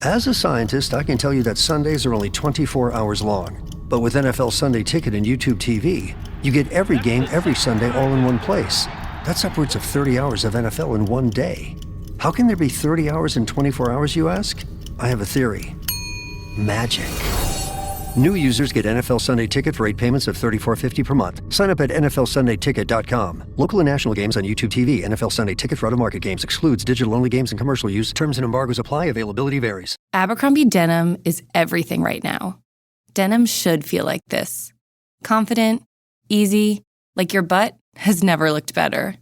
As a scientist, I can tell you that Sundays are only 24 hours long. But with NFL Sunday Ticket and YouTube TV, you get every game every Sunday all in one place. That's upwards of 30 hours of NFL in one day. How can there be 30 hours in 24 hours, you ask? I have a theory. Magic. New users get NFL Sunday Ticket for 8 payments of $34.50 per month. Sign up at NFLSundayTicket.com. Local and national games on YouTube TV. NFL Sunday Ticket for out-of-market games excludes digital-only games and commercial use. Terms and embargoes apply. Availability varies. Abercrombie denim is everything right now. Denim should feel like this. Confident, easy, like your butt has never looked better.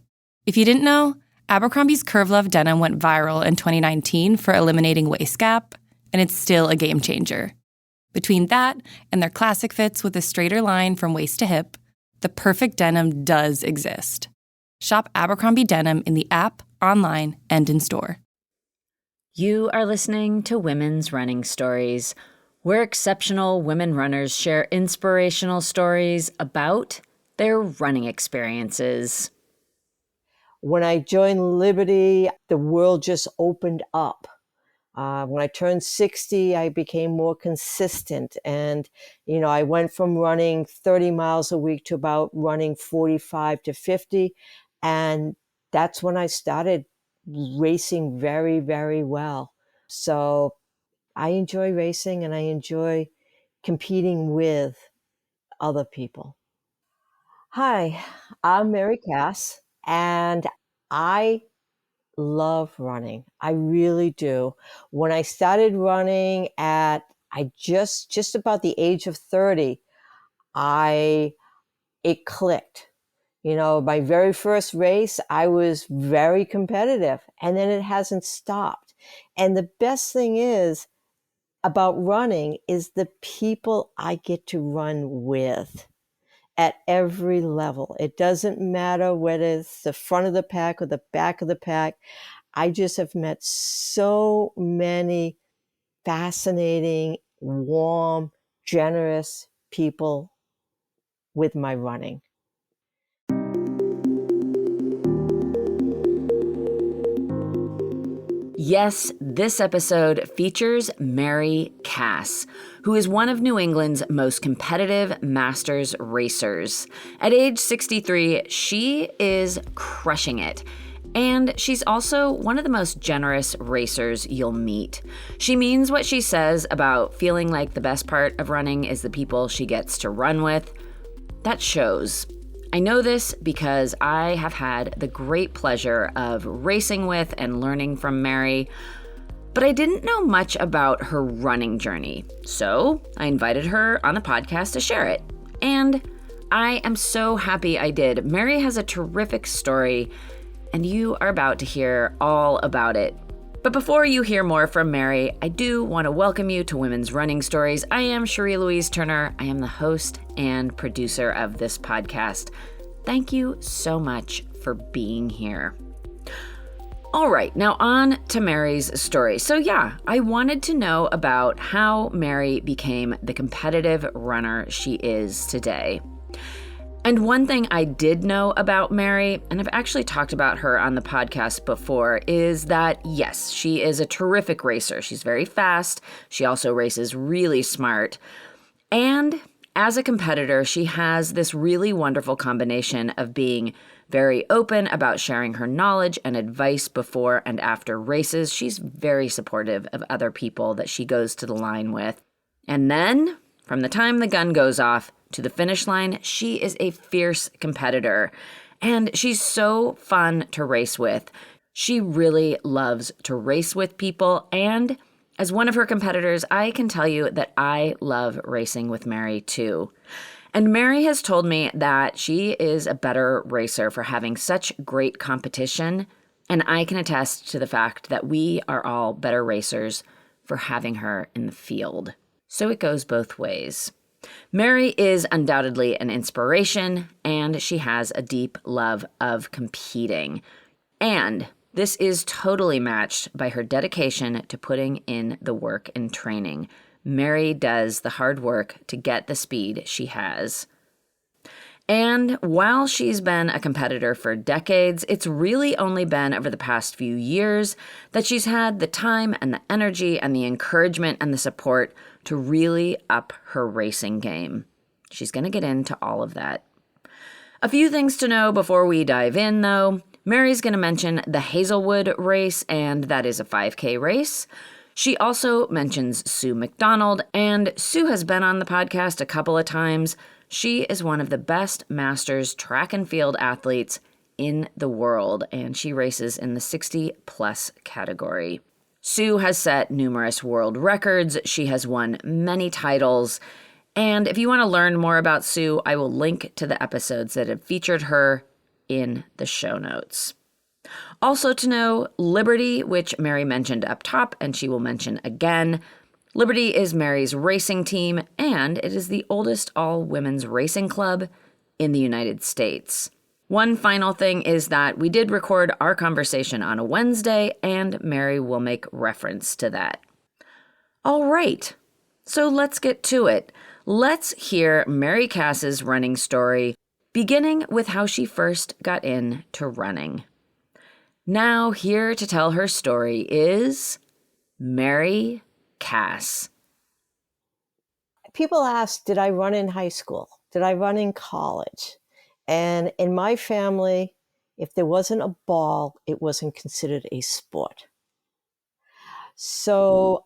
If you didn't know, Abercrombie's Curve Love denim went viral in 2019 for eliminating waist gap, and it's still a game changer. Between that and their classic fits with a straighter line from waist to hip, the perfect denim does exist. Shop Abercrombie denim in the app, online, and in store. You are listening to Women's Running Stories, where exceptional women runners share inspirational stories about their running experiences. When I joined Liberty, the world just opened up. When I turned 60, I became more consistent. And, I went from running 30 miles a week to about running 45 to 50. And that's when I started racing very, very well. So I enjoy racing and I enjoy competing with other people. Hi, I'm Mary Cass, and I love running. I really do. When I started running at just about the age of 30, it clicked. My very first race, I was very competitive, and then it hasn't stopped. And the best thing about running is the people I get to run with at every level. It doesn't matter whether it's the front of the pack or the back of the pack. I just have met so many fascinating, warm, generous people with my running. Yes, this episode features Mary Cass, who is one of New England's most competitive masters racers. At age 63, she is crushing it. And she's also one of the most generous racers you'll meet. She means what she says about feeling like the best part of running is the people she gets to run with. That shows. I know this because I have had the great pleasure of racing with and learning from Mary, but I didn't know much about her running journey. So I invited her on the podcast to share it. And I am so happy I did. Mary has a terrific story, and you are about to hear all about it. But before you hear more from Mary, I do want to welcome you to Women's Running Stories. I am Cherie Louise Turner. I am the host and producer of this podcast. Thank you so much for being here. All right, now on to Mary's story. So I wanted to know about how Mary became the competitive runner she is today. And one thing I did know about Mary, and I've actually talked about her on the podcast before, is that yes, she is a terrific racer. She's very fast. She also races really smart. And as a competitor, she has this really wonderful combination of being very open about sharing her knowledge and advice before and after races. She's very supportive of other people that she goes to the line with. And then, from the time the gun goes off to the finish line, she is a fierce competitor. And she's so fun to race with. She really loves to race with people, and as one of her competitors, I can tell you that I love racing with Mary too. And Mary has told me that she is a better racer for having such great competition, and I can attest to the fact that we are all better racers for having her in the field. So it goes both ways. Mary is undoubtedly an inspiration, and she has a deep love of competing. And this is totally matched by her dedication to putting in the work and training. Mary does the hard work to get the speed she has. And while she's been a competitor for decades, it's really only been over the past few years that she's had the time and the energy and the encouragement and the support to really up her racing game. She's going to get into all of that. A few things to know before we dive in, though. Mary's going to mention the Hazelwood race, and that is a 5K race. She also mentions Sue McDonald, and Sue has been on the podcast a couple of times. She is one of the best masters track and field athletes in the world, and she races in the 60-plus category. Sue has set numerous world records. She has won many titles. And if you want to learn more about Sue, I will link to the episodes that have featured her in the show notes. Also to know, Liberty, which Mary mentioned up top and she will mention again. Liberty is Mary's racing team, and it is the oldest all-women's racing club in the United States. One final thing is that we did record our conversation on a Wednesday, and Mary will make reference to that. All right, so let's get to it. Let's hear Mary Cass's running story, beginning with how she first got into running. Now, here to tell her story is Mary Cass. People ask, did I run in high school? Did I run in college? And in my family, if there wasn't a ball, it wasn't considered a sport. So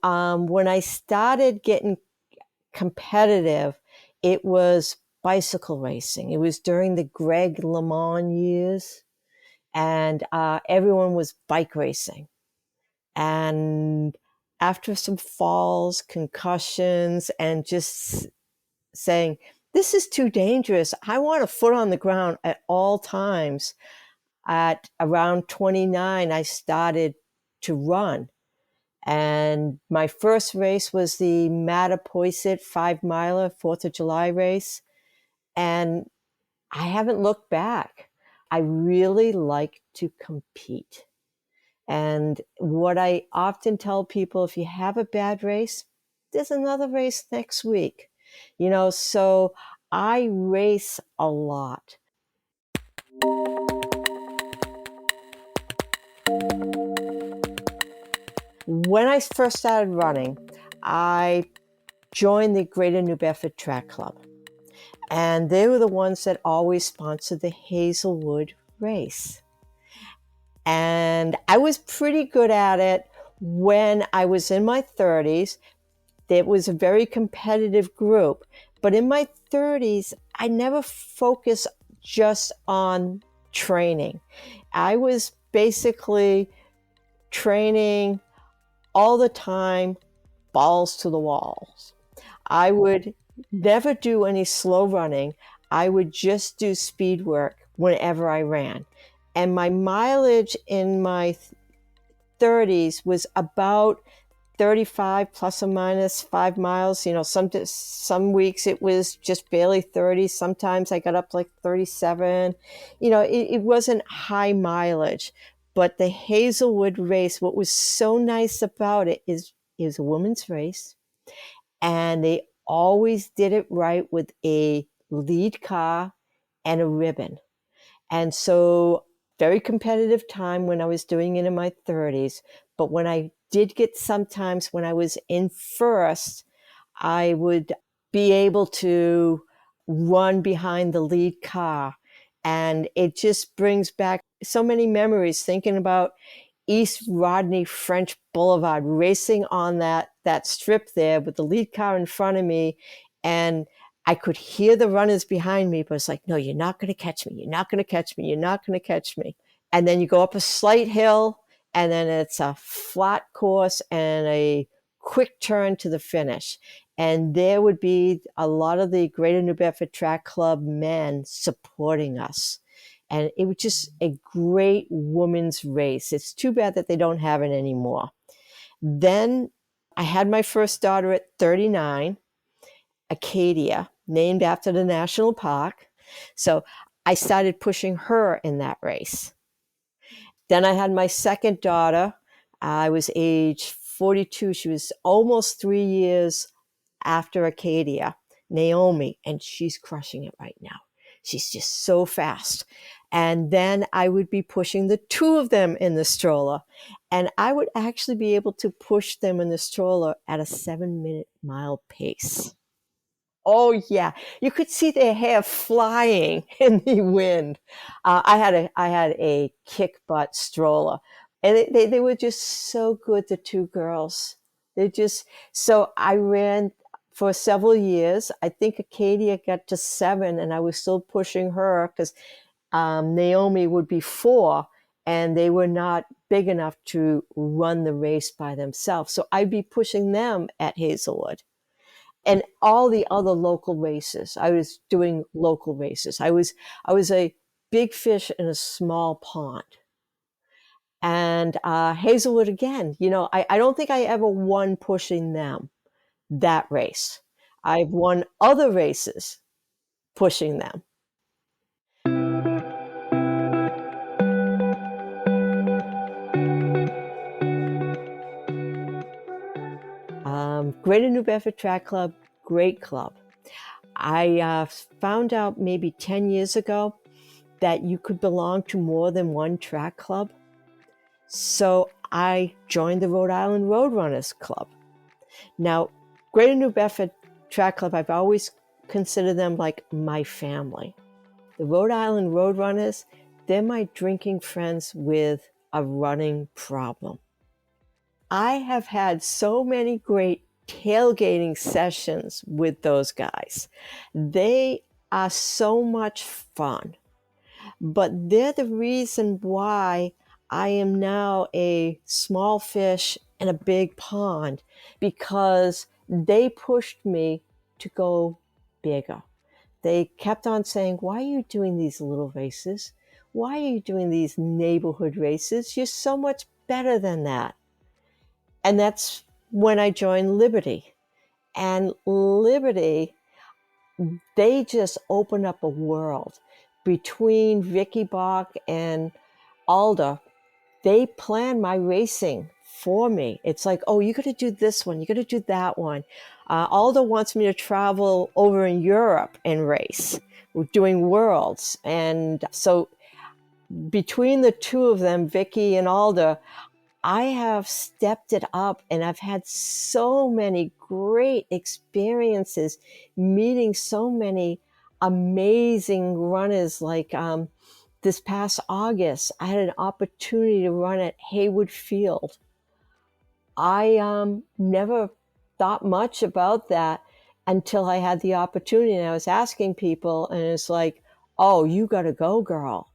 when I started getting competitive, it was bicycle racing. It was during the Greg LeMond years, and everyone was bike racing. And after some falls, concussions, and just saying, this is too dangerous, I want a foot on the ground at all times. At around 29, I started to run. And my first race was the Mattapoisett 5-miler, 4th of July race. And I haven't looked back. I really like to compete. And what I often tell people, if you have a bad race, there's another race next week. So I race a lot. When I first started running, I joined the Greater New Bedford Track Club. And they were the ones that always sponsored the Hazelwood race. And I was pretty good at it when I was in my 30s. It was a very competitive group. But in my 30s, I never focused just on training. I was basically training all the time, balls to the walls. I would never do any slow running. I would just do speed work whenever I ran. And my mileage in my 30s was about 35 plus or minus 5 miles. Some weeks it was just barely 30. Sometimes I got up like 37. It wasn't high mileage. But the Hazelwood race, what was so nice about it is it was a women's race. And they always did it right with a lead car and a ribbon. And so very competitive time when I was doing it in my 30s. But when I did get sometimes when I was in first, I would be able to run behind the lead car. And it just brings back so many memories thinking about East Rodney French Boulevard, racing on that strip there with the lead car in front of me. And I could hear the runners behind me, but it's like, no, you're not going to catch me. You're not going to catch me. You're not going to catch me. And then you go up a slight hill, and then it's a flat course and a quick turn to the finish. And there would be a lot of the Greater New Bedford Track Club men supporting us. And it was just a great women's race. It's too bad that they don't have it anymore. Then I had my first daughter at 39, Acadia, named after the national park. So I started pushing her in that race. Then I had my second daughter. I was age 42. She was almost 3 years after Acadia, Naomi, and she's crushing it right now. She's just so fast. And then I would be pushing the two of them in the stroller. And I would actually be able to push them in the stroller at a 7-minute mile pace. Oh yeah, you could see their hair flying in the wind. I had a kick butt stroller, and they were just so good. The two girls, they just so I ran for several years. I think Acadia got to 7, and I was still pushing her because Naomi would be 4, and they were not big enough to run the race by themselves. So I'd be pushing them at Hazelwood and all the other local races. I was doing local races. I was a big fish in a small pond. And Hazelwood again, I don't think I ever won pushing them that race. I've won other races pushing them. Greater New Bedford Track Club, great club. I found out maybe 10 years ago that you could belong to more than one track club. So I joined the Rhode Island Roadrunners Club. Now, Greater New Bedford Track Club, I've always considered them like my family. The Rhode Island Roadrunners, they're my drinking friends with a running problem. I have had so many great tailgating sessions with those guys. They are so much fun, but they're the reason why I am now a small fish in a big pond, because they pushed me to go bigger. They kept on saying, why are you doing these little races? Why are you doing these neighborhood races? You're so much better than that. And that's when I joined Liberty. And Liberty, they just opened up a world. Between Vicky Bach and Alda, they plan my racing for me. It's like, oh, you got to do this one. You got to do that one. Alda wants me to travel over in Europe and race. We're doing worlds. And so between the two of them, Vicky and Alda, I have stepped it up, and I've had so many great experiences meeting so many amazing runners. Like this past August, I had an opportunity to run at Haywood Field. I never thought much about that until I had the opportunity, and I was asking people, and it's like, oh, you got to go, girl.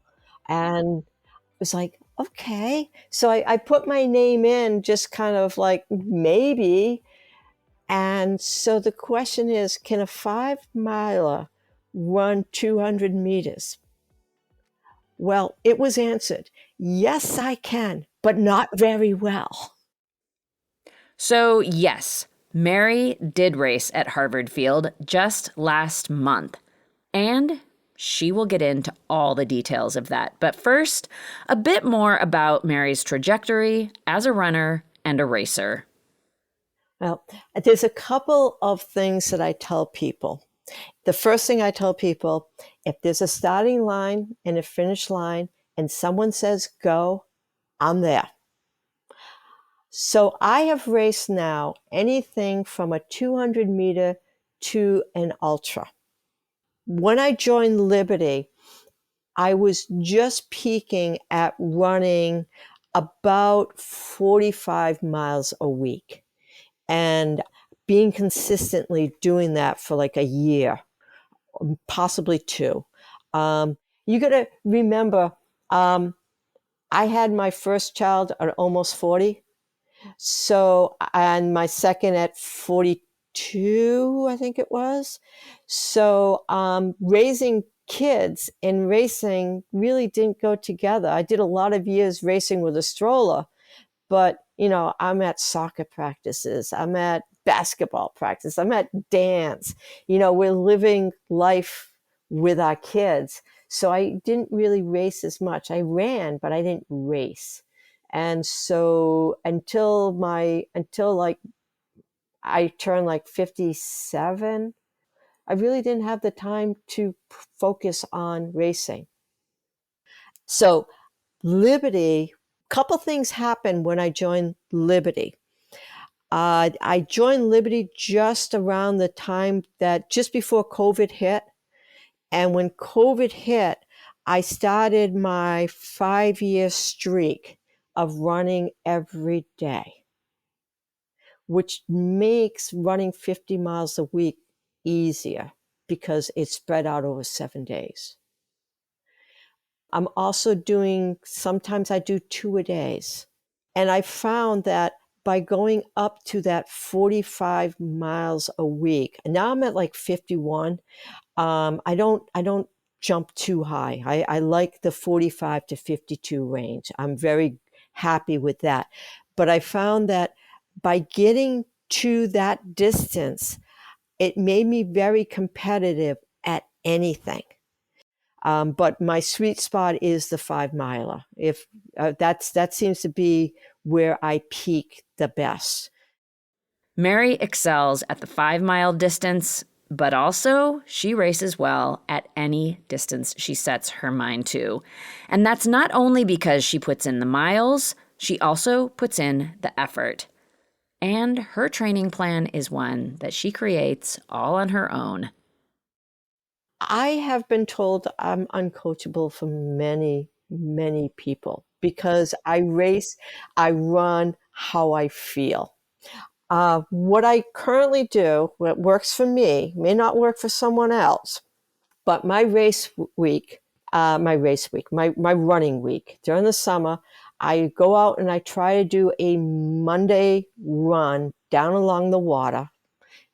And it was like, okay. So I put my name in, just kind of like maybe. And so the question is, can a 5-miler run 200 meters? Well, it was answered, yes, I can, but not very well. So yes, Mary did race at Harvard Field just last month. And she will get into all the details of that. But first, a bit more about Mary's trajectory as a runner and a racer. Well, there's a couple of things that I tell people. The first thing I tell people, if there's a starting line and a finish line and someone says go, I'm there. So I have raced now anything from a 200 meter to an ultra. When I joined Liberty, I was just peaking at running about 45 miles a week and being consistently doing that for like a year, possibly 2. You got to remember, I had my first child at almost 40. So, and my second at 42, I think it was. So, raising kids and racing really didn't go together. I did a lot of years racing with a stroller, but, I'm at soccer practices, I'm at basketball practice, I'm at dance. We're living life with our kids. So I didn't really race as much. I ran, but I didn't race. And so until like I turned like 57, I really didn't have the time to focus on racing. So Liberty, couple things happened when I joined Liberty. I joined Liberty just around the time that just before COVID hit. And when COVID hit, I started my 5-year streak of running every day, which makes running 50 miles a week easier because it's spread out over 7 days. I'm also sometimes I do 2 a days. And I found that by going up to that 45 miles a week, and now I'm at like 51, I don't jump too high. I like the 45 to 52 range. I'm very happy with that. But I found that by getting to that distance, it made me very competitive at anything. But my sweet spot is the 5-miler. If that seems to be where I peak the best. Mary excels at the 5-mile distance, but also she races well at any distance she sets her mind to. And that's not only because she puts in the miles, she also puts in the effort. And her training plan is one that she creates all on her own. I have been told I'm uncoachable for many, many people because I run how I feel. What I currently do, what works for me, may not work for someone else, but my running week during the summer, I go out and I try to do a Monday run down along the water.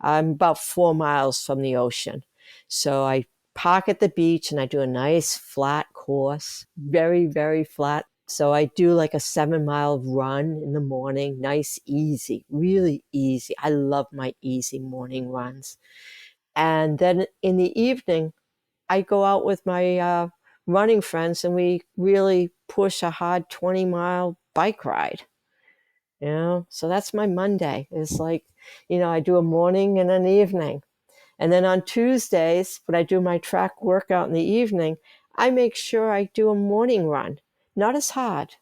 I'm about 4 miles from the ocean. So I park at the beach and I do a nice flat course, very, very flat. So I do like a 7-mile run in the morning, nice, easy, really easy. I love my easy morning runs. And then in the evening, I go out with my running friends and we really push a hard 20-mile bike ride. So that's my Monday. It's like, I do a morning and an evening. And then on Tuesdays, when I do my track workout in the evening, I make sure I do a morning run. Not as hard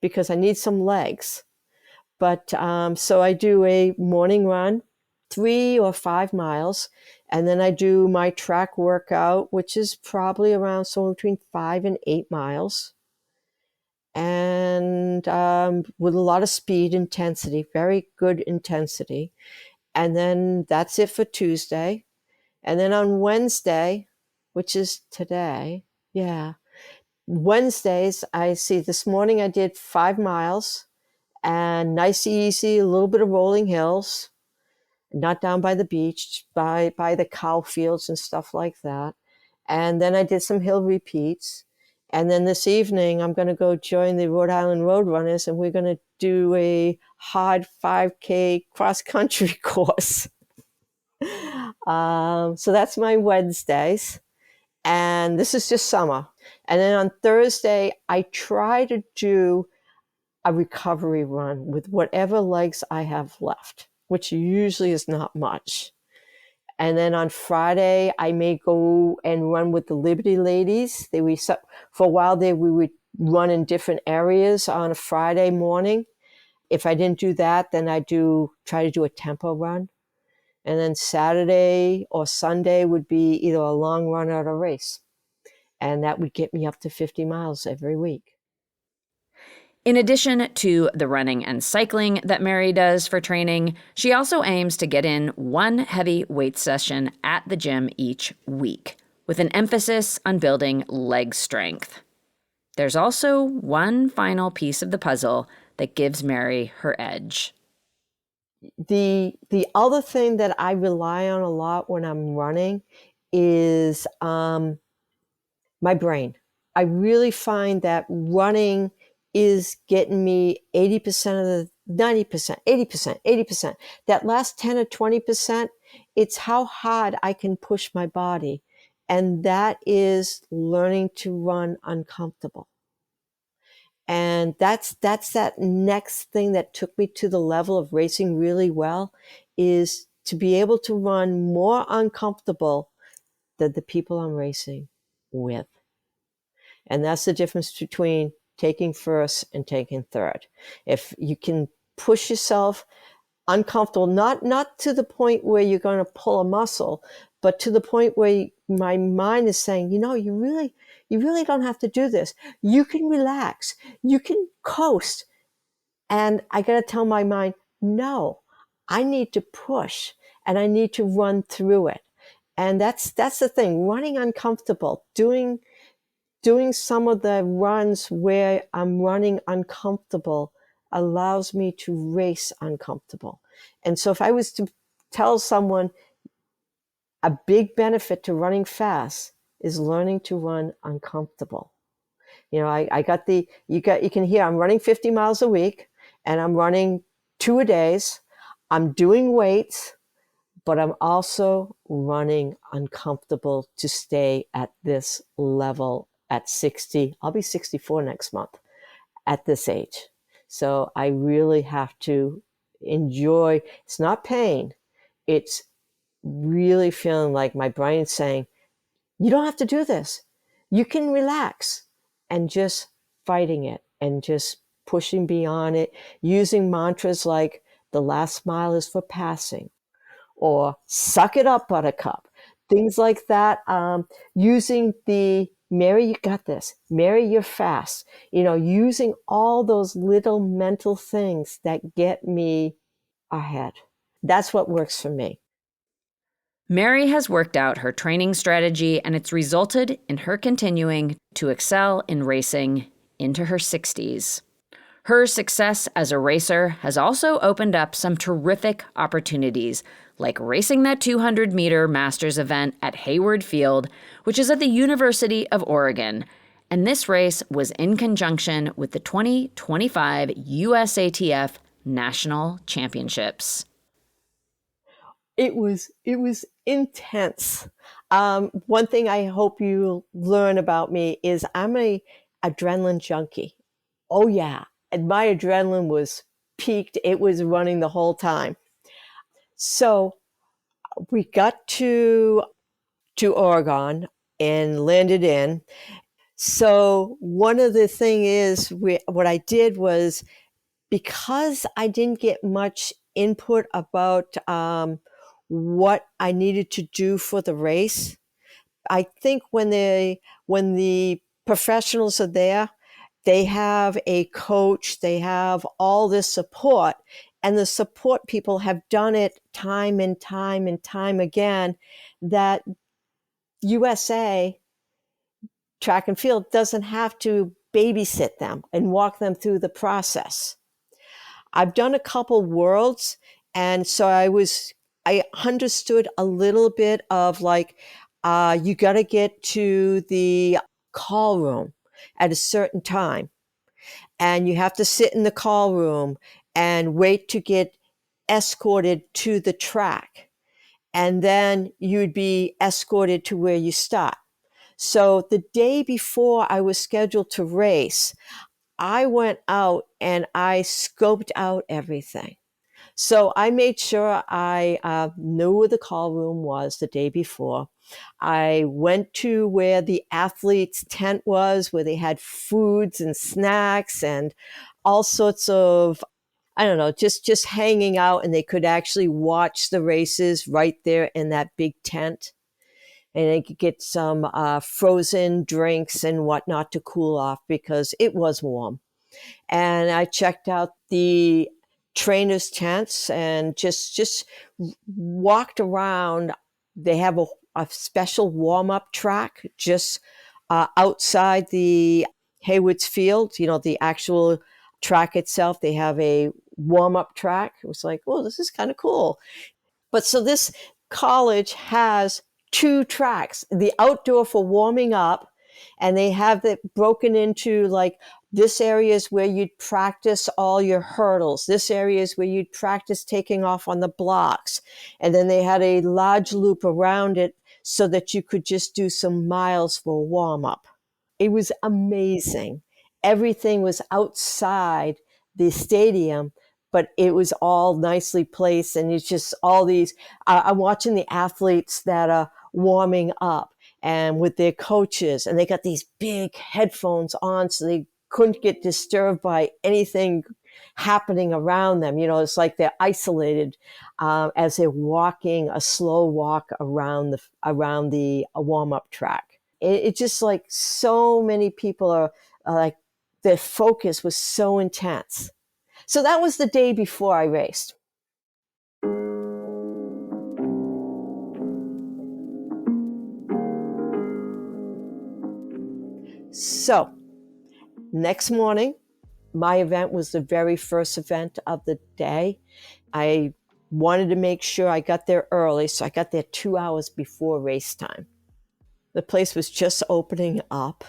because I need some legs. But so I do a morning run, 3 or 5 miles. And then I do my track workout, which is probably around somewhere between 5 and 8 miles. And with a lot of speed intensity, very good intensity. And then that's it for Tuesday. And then on Wednesday, which is today, Wednesdays, I see this morning I did 5 miles and nice, easy, a little bit of rolling hills, not down by the beach, by the cow fields and stuff like that. And then I did some hill repeats. And then this evening, I'm going to go join the Rhode Island Roadrunners, and we're going to do a hard 5K cross-country course. So that's my Wednesdays. And this is just summer. And then on Thursday, I try to do a recovery run with whatever legs I have left, which usually is not much. And then on Friday, I may go and run with the Liberty ladies. For a while there, we would run in different areas on a Friday morning. If I didn't do that, then I try to do a tempo run. And then Saturday or Sunday would be either a long run or a race. And that would get me up to 50 miles every week. In addition to the running and cycling that Mary does for training, she also aims to get in one heavy weight session at the gym each week, with an emphasis on building leg strength. There's also one final piece of the puzzle that gives Mary her edge. The other thing that I rely on a lot when I'm running is my brain. I really find that running is getting me 80% of the 90%, 80%. That last 10 or 20%, it's how hard I can push my body. And that is learning to run uncomfortable. And that's that next thing that took me to the level of racing really well is to be able to run more uncomfortable than the people I'm racing with. And that's the difference between taking first and taking third. If you can push yourself uncomfortable, not to the point where you're going to pull a muscle, but to the point where my mind is saying, you really don't have to do this. You can relax. You can coast. And I got to tell my mind, no, I need to push and I need to run through it. And that's the thing, running uncomfortable, doing some of the runs where I'm running uncomfortable allows me to race uncomfortable. And so if I was to tell someone a big benefit to running fast is learning to run uncomfortable. I got you can hear I'm running 50 miles a week and I'm running 2 a days. I'm doing weights, but I'm also running uncomfortable to stay at this level at 60. I'll be 64 next month at this age. So I really have to enjoy. It's not pain. It's really feeling like my brain's saying, you don't have to do this. You can relax, and just fighting it and just pushing beyond it, using mantras like the last mile is for passing, or suck it up, buttercup, things like that. Using the Mary, you got this. Mary, you're fast. Using all those little mental things that get me ahead. That's what works for me. Mary has worked out her training strategy, and it's resulted in her continuing to excel in racing into her 60s. Her success as a racer has also opened up some terrific opportunities, like racing that 200-meter Masters event at Hayward Field, which is at the University of Oregon. And this race was in conjunction with the 2025 USATF National Championships. It was intense. One thing I hope you learn about me is I'm a adrenaline junkie. Oh yeah, and my adrenaline was peaked. It was running the whole time. So we got to Oregon and landed in. So one of the thing is, what I did was, because I didn't get much input about what I needed to do for the race, I think when the professionals are there, they have a coach, they have all this support, and the support people have done it time and time and time again, that USA Track and Field doesn't have to babysit them and walk them through the process. I've done a couple worlds, and so I understood a little bit of like, you got to get to the call room at a certain time, and you have to sit in the call room and wait to get escorted to the track, and then you'd be escorted to where you start. So the day before I was scheduled to race, I went out and I scoped out everything. So I made sure I knew where the call room was the day before. I went to where the athlete's tent was, where they had foods and snacks and all sorts of, I don't know, just hanging out, and they could actually watch the races right there in that big tent. And they could get some frozen drinks and whatnot to cool off because it was warm. And I checked out the trainers' tents and just walked around. They have a special warm-up track just outside the Hayward's Field, the actual track itself. They have a warm-up track. It was like, oh, this is kind of cool. But so this college has 2 tracks, the outdoor for warming up, and they have it broken into like, this area is where you'd practice all your hurdles. This area is where you'd practice taking off on the blocks. And then they had a large loop around it so that you could just do some miles for warm up. It was amazing. Everything was outside the stadium, but it was all nicely placed. And it's just all these, I'm watching the athletes that are warming up and with their coaches, and they got these big headphones on so they couldn't get disturbed by anything happening around them. It's like they're isolated as they're walking a slow walk around the warm-up track. It just like so many people are like, their focus was so intense. So that was the day before I raced. So next morning, my event was the very first event of the day. I wanted to make sure I got there early, so I got there 2 hours before race time. The place was just opening up.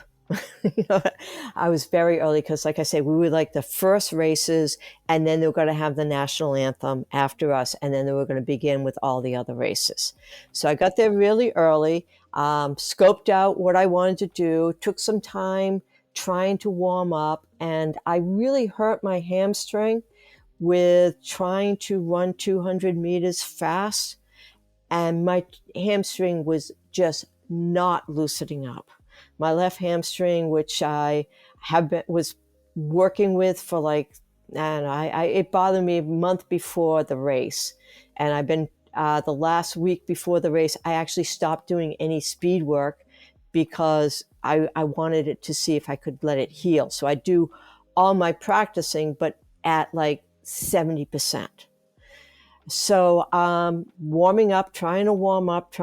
I was very early because, like I say, we were like the first races, and then they were going to have the national anthem after us, and then they were going to begin with all the other races. So I got there really early, scoped out what I wanted to do, took some time trying to warm up, and I really hurt my hamstring with trying to run 200 meters fast, and my hamstring was just not loosening up. My left hamstring, which I was working with for like, and it bothered me a month before the race, and I've been the last week before the race, I actually stopped doing any speed work because I wanted it to see if I could let it heal. So I do all my practicing, but at like 70%. So warming up, trying to warm up,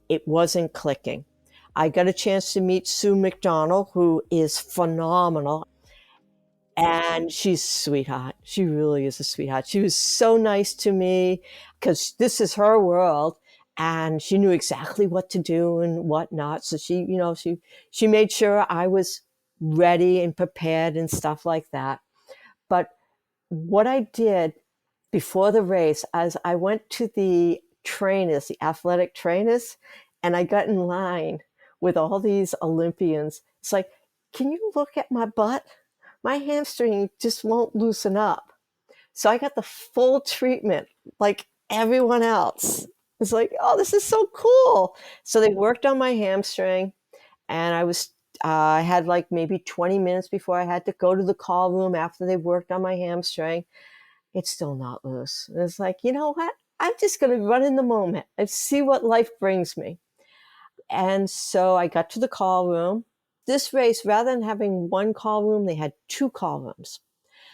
it wasn't clicking. I got a chance to meet Sue McDonald, who is phenomenal. And she's a sweetheart. She really is a sweetheart. She was so nice to me because this is her world. And she knew exactly what to do and what not. So she made sure I was ready and prepared and stuff like that. But what I did before the race, as I went to the trainers, the athletic trainers, and I got in line with all these Olympians, it's like, can you look at my butt? My hamstring just won't loosen up. So I got the full treatment like everyone else. It's like, oh, this is so cool. So they worked on my hamstring, and I had like maybe 20 minutes before I had to go to the call room after they worked on my hamstring. It's still not loose. And it's like, you know what? I'm just going to run in the moment and see what life brings me. And so I got to the call room. This race, rather than having one call room, they had 2 call rooms.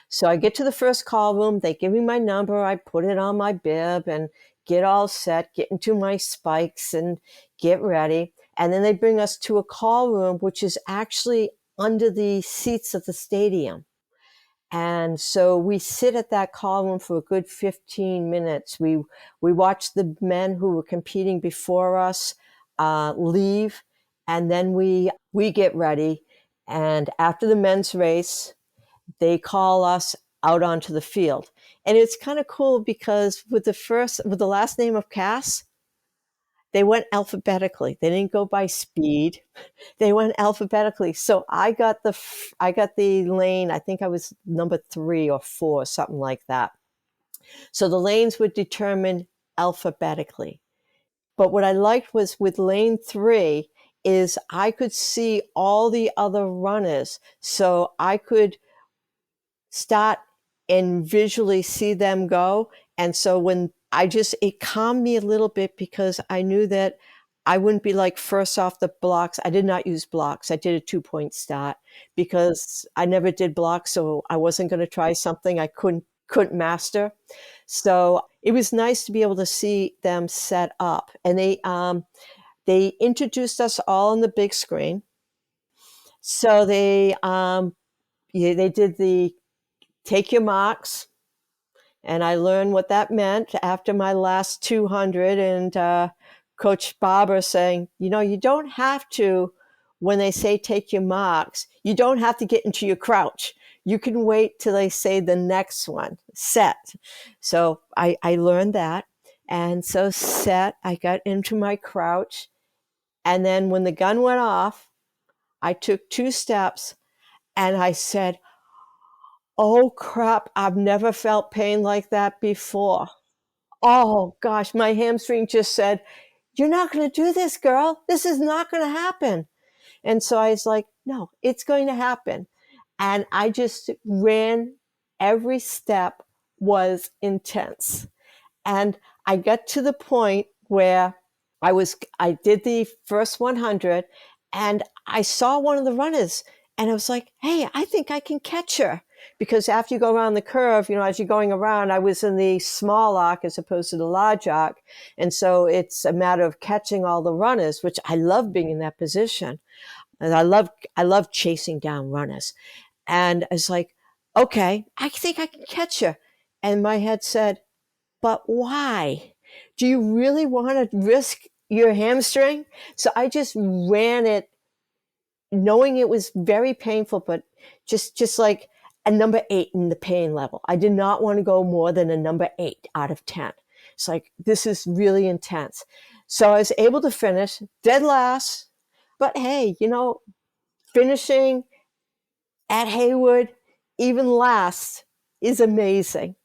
So I get to the first call room. They give me my number. I put it on my bib and get all set, get into my spikes and get ready. And then they bring us to a call room, which is actually under the seats of the stadium. And so we sit at that call room for a good 15 minutes. We watch the men who were competing before us leave, and then we get ready. And after the men's race, they call us out onto the field. And it's kind of cool because with the last name of Cass, they went alphabetically. They didn't go by speed. They went alphabetically. So I got the lane. I think I was number 3 or 4, something like that. So the lanes were determined alphabetically. But what I liked was with lane 3 is I could see all the other runners. So I could start and visually see them go. And so when it calmed me a little bit because I knew that I wouldn't be like first off the blocks. I did not use blocks. I did a 2-point start because I never did blocks. So I wasn't going to try something I couldn't master. So it was nice to be able to see them set up. And they introduced us all on the big screen. So they did the take your marks. And I learned what that meant after my last 200. And Coach Barber saying, you don't have to, when they say take your marks, you don't have to get into your crouch. You can wait till they say the next one, set. So I learned that. And so set, I got into my crouch. And then when the gun went off, I took 2 steps and I said, Oh crap, I've never felt pain like that before. Oh gosh, my hamstring just said, "You're not going to do this, girl. This is not going to happen." And so I was like, "No, it's going to happen." And I just ran. Every step was intense. And I got to the point where I did the first 100 and I saw one of the runners and I was like, hey, I think I can catch her. Because after you go around the curve, as you're going around, I was in the small arc as opposed to the large arc. And so it's a matter of catching all the runners, which I love being in that position. And I love chasing down runners. And I was like, okay, I think I can catch her. And my head said, but why? Do you really want to risk your hamstring? So I just ran it knowing it was very painful, but just like a number 8 in the pain level. I did not want to go more than a number 8 out of 10. It's like, this is really intense. So I was able to finish dead last, but hey, finishing at Hayward, even last, is amazing.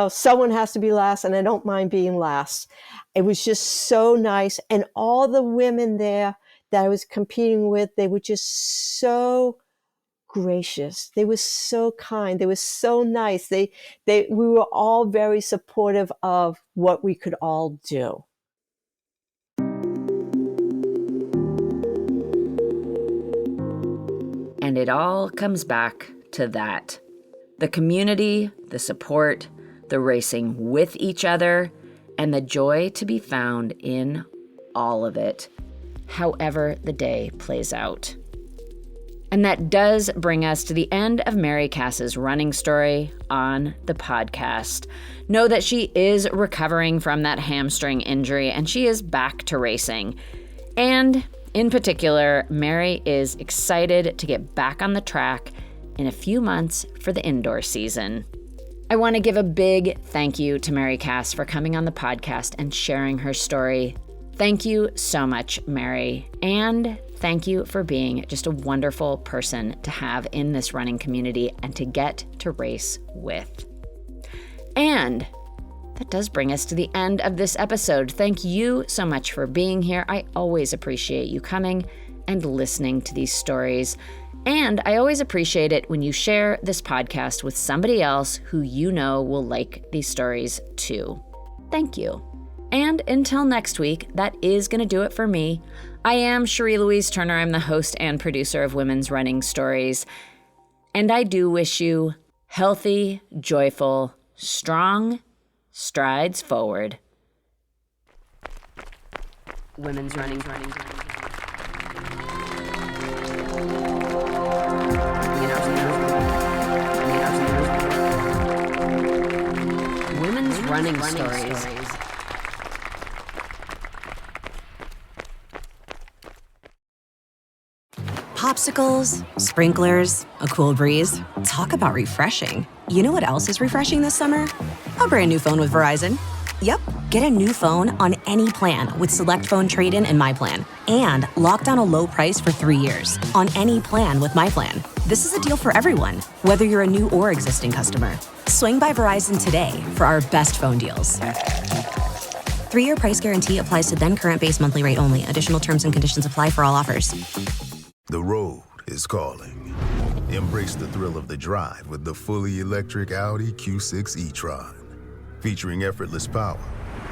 Someone has to be last, and I don't mind being last. It was just so nice. And all the women there that I was competing with, they were just so gracious. They were so kind. They were so nice. We were all very supportive of what we could all do. And it all comes back to that. The community, the support, the racing with each other, and the joy to be found in all of it, however the day plays out. And that does bring us to the end of Mary Cass's running story on the podcast. Know that she is recovering from that hamstring injury and she is back to racing. And in particular, Mary is excited to get back on the track in a few months for the indoor season. I want to give a big thank you to Mary Cass for coming on the podcast and sharing her story. Thank you so much, Mary. And thank you for being just a wonderful person to have in this running community and to get to race with. And that does bring us to the end of this episode. Thank you so much for being here. I always appreciate you coming and listening to these stories. And I always appreciate it when you share this podcast with somebody else who you know will like these stories too. Thank you. And until next week, that is going to do it for me. I am Cherie Louise Turner. I'm the host and producer of Women's Running Stories. And I do wish you healthy, joyful, strong strides forward. Women's running. Women's running stories. Popsicles, sprinklers, a cool breeze. Talk about refreshing. You know what else is refreshing this summer? A brand new phone with Verizon. Yep, get a new phone on any plan with Select Phone Trade-in and My Plan. And lock down a low price for 3 years on any plan with My Plan. This is a deal for everyone, whether you're a new or existing customer. Swing by Verizon today for our best phone deals. 3-year price guarantee applies to then current base monthly rate only. Additional terms and conditions apply for all offers. The road is calling. Embrace the thrill of the drive with the fully electric Audi Q6 e-tron. Featuring effortless power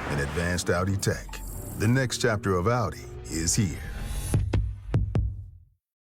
and advanced Audi tech, the next chapter of Audi is here.